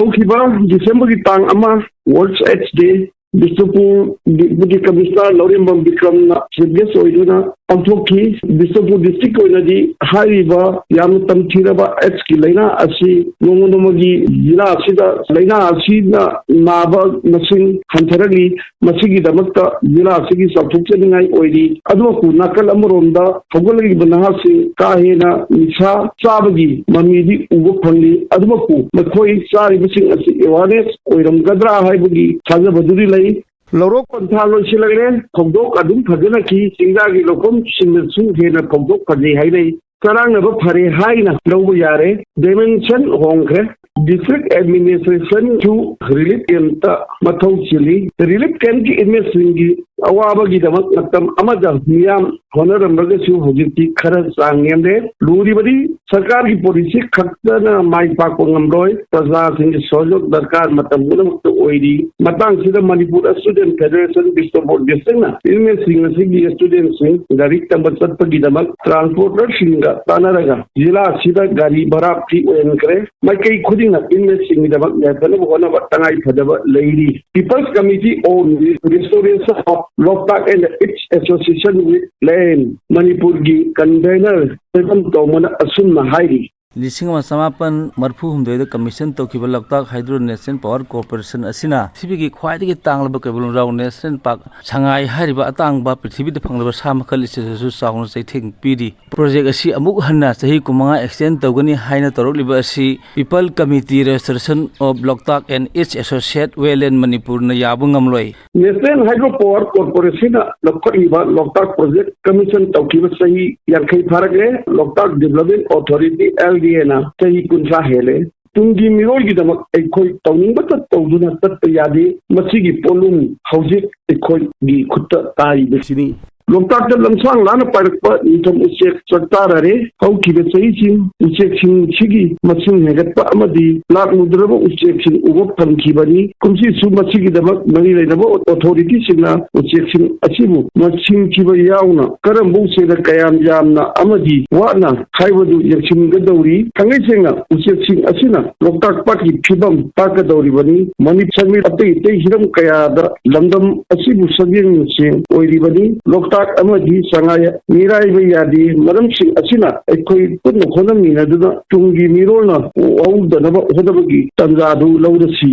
ꯍꯧꯈꯤꯕ ꯗꯤꯁꯦꯝꯕꯔꯒꯤ ꯇꯥꯡ 1 world AIDS day Bishnupur deputy commissioner Laurembam ꯕꯤꯀ꯭ꯔꯝꯅ ꯆꯤꯐ ꯒꯦꯁ ꯑꯣꯏꯗꯨꯅ ꯄꯥꯡꯊꯣꯛꯈꯤ꯫ ꯕꯤꯁꯅꯨꯄꯨꯔ ꯗꯤꯁꯇ꯭ꯔꯤꯛ ꯑꯣꯏꯅꯗꯤ ꯍꯥꯏꯔꯤꯕ ꯌꯥꯝꯅ ꯇꯝꯊꯤꯔꯕ ꯑꯦꯗꯁꯀꯤ ꯂꯩꯅꯥ ꯑꯁꯤ ꯅꯣꯡꯃ ꯅꯣꯡꯃꯒꯤ ꯖꯤꯂꯥ ꯑꯁꯤꯗ ꯂꯩꯅꯥ ꯑꯁꯤꯅ ꯅꯥꯕ ꯃꯁꯤꯡ ꯍꯟꯊꯔꯛꯂꯤ꯫ ꯃꯁꯤꯒꯤꯗꯃꯛꯇ ꯖꯤꯂꯥ ꯑꯁꯤꯒꯤ ꯆꯥꯎꯊꯣꯛꯆꯅꯤꯡꯉꯥꯏ ꯑꯣꯏꯔꯤ꯫ ꯑꯗꯨꯕꯨ ꯅꯥꯀꯜ ꯑꯃꯔꯣꯝꯗ ꯍꯧꯒꯠꯂꯛꯂꯤꯕ ꯅꯍꯥꯁꯤꯡ ꯀꯥ ꯍꯦꯟꯅ ꯅꯤꯁꯥ ꯆꯥꯕꯒꯤ ꯃꯃꯤꯗꯤ ꯎꯕ ꯐꯪꯂꯤ꯫ ꯑꯗꯨꯕꯨ ꯃꯈꯣꯏ ꯆꯥꯔꯤꯕꯁꯤꯡ ꯑꯁꯤ ꯑꯦꯋꯥꯔꯅꯦꯁ ꯑꯣꯏꯔꯝꯒꯗ꯭ꯔꯥ ꯍꯥꯏꯕꯒꯤ ꯊꯥꯖꯕꯗꯨꯗꯤ ꯂꯩ꯫ ꯂꯧꯔꯣꯛ ꯄꯟꯊꯥ ꯂꯣꯏꯁꯤꯜꯂꯛꯂꯦ, ꯐꯧꯗꯣꯛ ꯑꯗꯨꯝ ꯐꯖꯅꯈꯤ꯫ ꯆꯤꯡꯖꯥꯒꯤ ꯂꯧꯐꯝꯁꯤꯡꯗꯁꯨ ꯍꯦꯟꯅ ꯐꯧꯗꯣꯛ ꯐꯖꯩ ꯍꯥꯏꯅꯩ꯫ ꯆꯔꯥꯡꯅꯕ ꯐꯔꯦ ꯍꯥꯏꯅ ꯂꯧꯕ ꯌꯥꯔꯦ꯫ ꯗꯥꯏꯃꯦꯟꯁꯟ ꯍꯣꯡꯈ꯭ꯔꯦ꯫ ꯗꯤꯁꯇ꯭ꯔꯤꯛ ꯑꯦꯗꯃꯤꯅꯤꯁꯇ꯭ꯔꯦꯁꯟꯁꯨ ꯔꯤꯂꯤꯐ ꯀꯦꯝꯞꯇ ꯃꯊꯧ ꯆꯤꯜꯂꯤ꯫ ꯔꯤꯂꯤꯐ ꯀꯦꯝꯞꯀꯤ ꯏꯟꯃꯦꯠꯁꯤꯡꯒꯤ ꯑꯋꯥꯕꯒꯤꯗꯃꯛ ꯃꯇꯝ ꯑꯃꯗ ꯃꯤꯌꯥꯝ ꯍꯣꯠꯅꯔꯝꯂꯒꯁꯨ ꯍꯧꯖꯤꯛꯇꯤ ꯈꯔ ꯆꯥꯡ ꯅꯦꯝꯂꯦ꯫ ꯂꯨꯔꯤꯕꯗꯤ ꯁꯔꯀꯥꯔꯒꯤ ꯄꯣꯂꯤꯁꯤ ꯈꯛꯇꯅ ꯃꯥꯏ ꯄꯥꯛꯄ ꯉꯝꯂꯣꯏ, प्रजाꯁꯤꯡꯒꯤ ꯁꯍयोग ꯗꯔꯀꯥꯔ ꯃꯇꯝ ꯄꯨꯝꯅꯃꯛꯇ ꯑꯣꯏꯔꯤ꯫ ꯃꯇꯥꯡꯁꯤꯗ ꯃꯅꯤꯄꯨꯔ ꯁ꯭ꯇꯨꯗꯦꯟꯠ ꯐꯦꯗरेशन ꯕꯤꯁꯅꯨꯄꯨꯔ ꯗꯤꯁꯇ꯭ꯔꯤꯛꯅ ꯏꯟꯃꯦꯠꯁꯤꯡ ꯑꯁꯤꯒꯤ ꯁ꯭ꯇꯨꯗꯦꯟꯠꯁꯤꯡ ꯂꯥꯏꯔꯤꯛ ꯇꯝꯕ ꯆꯠꯄꯒꯤꯗꯃꯛ ꯇ꯭ꯔꯥꯟꯁꯄꯣर्टꯔꯁꯤꯡꯒ ꯇꯥꯟꯅꯔꯒ ꯖꯤꯂꯥ ꯑꯁꯤꯗ ꯒꯥꯔꯤ ꯚꯔꯥ ꯐ꯭ꯔꯤ ꯑꯣꯏꯍꯟꯈ꯭ꯔꯦ꯫ ꯃꯥꯏꯀꯩ ꯈꯨꯗꯤꯡꯅ ꯏꯟꯃꯦꯠꯁꯤꯡꯒꯤꯗꯃꯛ ꯌꯥꯏꯐꯅꯕ ꯍꯣꯠꯅꯕ ꯇꯉꯥꯏ ꯐꯗꯕ ꯂꯩꯔꯤ꯫ People's committee on restoration of Loktak and its association wetland ꯃꯅꯤꯄꯨꯔꯒꯤ ꯀꯟꯚꯦꯅꯔ ꯁꯣꯏꯕꯝ ꯇꯣꯝꯕꯅ ꯑꯁꯨꯝꯅ ꯍꯥꯏꯔꯤ꯫ 1994 कमीशन तौखिबा Loktak hydro national power corporation असिना पृथ्वी ख्वाइदगी तांगलबा कैबुलराव नेशनल पार्क संगाई हारिबा अतांगबा पृथ्वीदा फंगलबा सा मखल इसेसु चावना चैथेंग पीरी। प्रोजेक्ट असी अमुक हन्ना चही 9 एक्सटेंड तौगनी हाइना तौरलिबा असी people committee restoration of Loktak and its associate wetland Manipur न याबु ngamloi। National hydro power corporation लखोइबा लोकताक प्रोजेक्ट कमीशन तौखिबा सही 50 फारगले। लोकताक डेवलपमेंट अथॉरिटी LDA चही 50 हेले। तुंगी मिरोलगिदमक अखोई तौनिंगबत तौदुना तत्प यादे। मसिगी पोलुम हौजिक अखोई खुत्ता ताइबसिनी। लोकताक लमसांग लाना पारकपा निथम उचेक चक्ताररे। हौखिबे चहीसिंग उचेकसिंग सिगी मसिंग हेगतपा अमदी लाकमुद्रबा उचेकसिंग उबा फंखिबनी। कुमसिसु मसिगिदमक मरि लेनबा अथॉरिटी सिंगना उचेकसिंग असिबु मसिंग खिबा यावना करमबु सेदा कयाम यामना अमदी वाना हाइबदु यक्सिंगदौरी। थंगैसेंगा उचेकसिंग असिना लोकताक पाटकी फिबम ताकदौरीबनी। मनि समी अतै तै हिरम कयादा लंदम असिबु सगिंग सिंग ओइरिबनी। लोकताक संगाय मिराइबा यादे मरमसिंग असिना अखोई पुन्ना होनमिनदुना तुंगी मिरोलना औदनबा होदबगी तंजादु लौदसी।